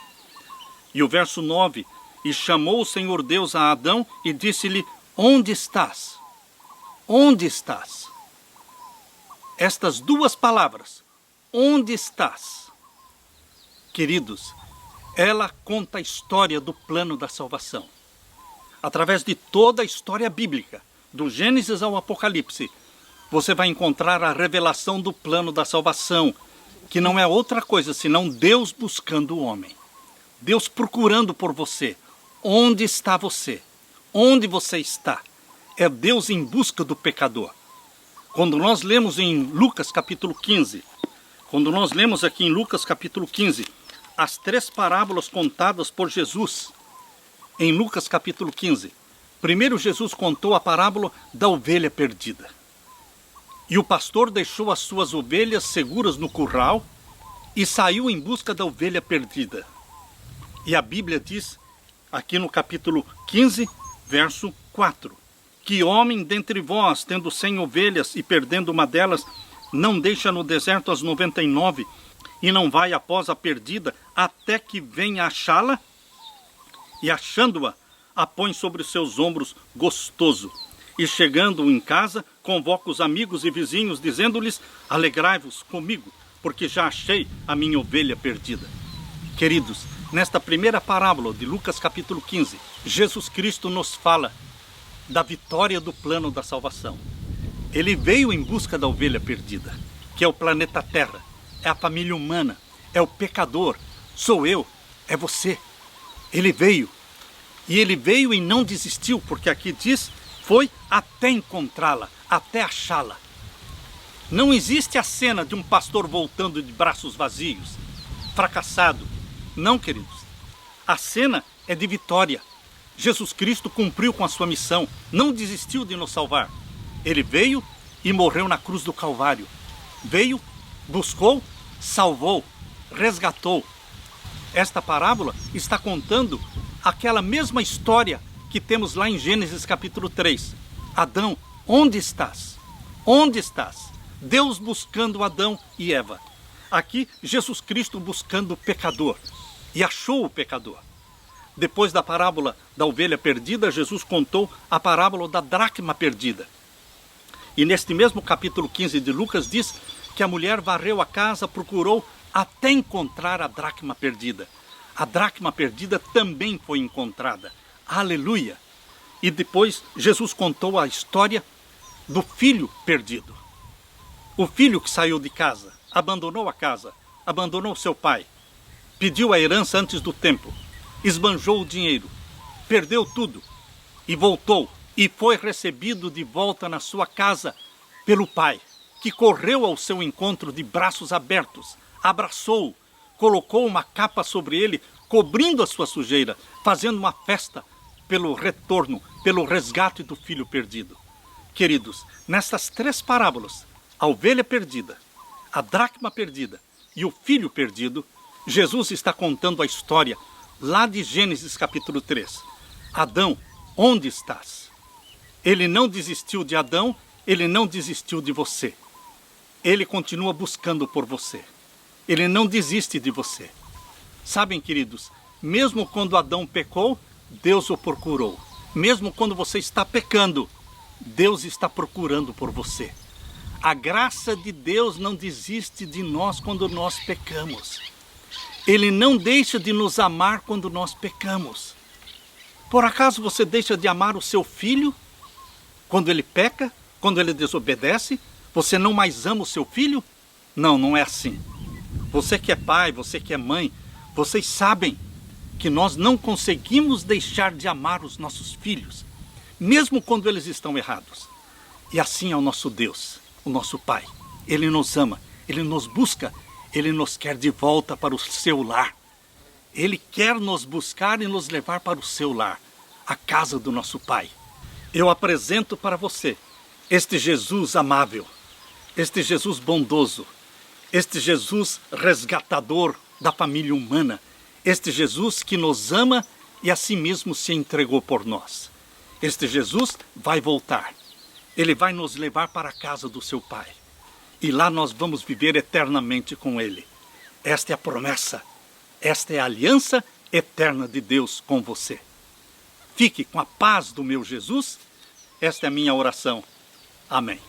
E o verso 9: e chamou o Senhor Deus a Adão e disse-lhe: onde estás? Onde estás? Estas duas palavras, onde estás? Queridos, ela conta a história do plano da salvação. Através de toda a história bíblica, do Gênesis ao Apocalipse, você vai encontrar a revelação do plano da salvação, que não é outra coisa senão Deus buscando o homem. Deus procurando por você. Onde está você? Onde você está? É Deus em busca do pecador. Quando nós lemos em Lucas capítulo 15, quando nós lemos aqui em Lucas capítulo 15, as 3 parábolas contadas por Jesus, em Lucas capítulo 15, primeiro Jesus contou a parábola da ovelha perdida. E o pastor deixou as suas ovelhas seguras no curral e saiu em busca da ovelha perdida. E a Bíblia diz, aqui no capítulo 15, verso 4, que homem dentre vós, tendo 100 ovelhas e perdendo uma delas, não deixa no deserto as 99 e não vai após a perdida até que venha achá-la? E achando-a, a põe sobre os seus ombros gostoso. E chegando em casa, convoca os amigos e vizinhos, dizendo-lhes: alegrai-vos comigo, porque já achei a minha ovelha perdida. Queridos, nesta primeira parábola de Lucas capítulo 15, Jesus Cristo nos fala da vitória do plano da salvação. Ele veio em busca da ovelha perdida, que é o planeta Terra, é a família humana, é o pecador, sou eu, é você. Ele veio, e ele veio e não desistiu, porque aqui diz, foi até encontrá-la, até achá-la. Não existe a cena de um pastor voltando de braços vazios, fracassado. Não, queridos. A cena é de vitória. Jesus Cristo cumpriu com a sua missão, não desistiu de nos salvar. Ele veio e morreu na cruz do Calvário. Veio, buscou, salvou, resgatou. Esta parábola está contando aquela mesma história que temos lá em Gênesis capítulo 3. Adão, onde estás? Onde estás? Deus buscando Adão e Eva. Aqui, Jesus Cristo buscando o pecador. E achou o pecador. Depois da parábola da ovelha perdida, Jesus contou a parábola da dracma perdida. E neste mesmo capítulo 15 de Lucas diz que a mulher varreu a casa, procurou até encontrar a dracma perdida. A dracma perdida também foi encontrada. Aleluia! E depois Jesus contou a história do filho perdido. O filho que saiu de casa, abandonou a casa, abandonou seu pai, pediu a herança antes do tempo, esbanjou o dinheiro, perdeu tudo e voltou e foi recebido de volta na sua casa pelo pai, que correu ao seu encontro de braços abertos, abraçou-o, colocou uma capa sobre ele, cobrindo a sua sujeira, fazendo uma festa pelo retorno, pelo resgate do filho perdido. Queridos, nestas 3 parábolas, a ovelha perdida, a dracma perdida e o filho perdido, Jesus está contando a história lá de Gênesis capítulo 3. Adão, onde estás? Ele não desistiu de Adão, ele não desistiu de você. Ele continua buscando por você. Ele não desiste de você. Sabem, queridos, mesmo quando Adão pecou, Deus o procurou. Mesmo quando você está pecando, Deus está procurando por você. A graça de Deus não desiste de nós quando nós pecamos. Ele não deixa de nos amar quando nós pecamos. Por acaso você deixa de amar o seu filho quando ele peca, quando ele desobedece? Você não mais ama o seu filho? Não, não é assim. Você que é pai, você que é mãe, vocês sabem que nós não conseguimos deixar de amar os nossos filhos, mesmo quando eles estão errados. E assim é o nosso Deus, o nosso Pai. Ele nos ama, Ele nos busca, Ele nos quer de volta para o seu lar. Ele quer nos buscar e nos levar para o seu lar, a casa do nosso Pai. Eu apresento para você este Jesus amável, este Jesus bondoso, este Jesus resgatador da família humana, este Jesus que nos ama e a si mesmo se entregou por nós. Este Jesus vai voltar. Ele vai nos levar para a casa do seu Pai. E lá nós vamos viver eternamente com Ele. Esta é a promessa. Esta é a aliança eterna de Deus com você. Fique com a paz do meu Jesus. Esta é a minha oração. Amém.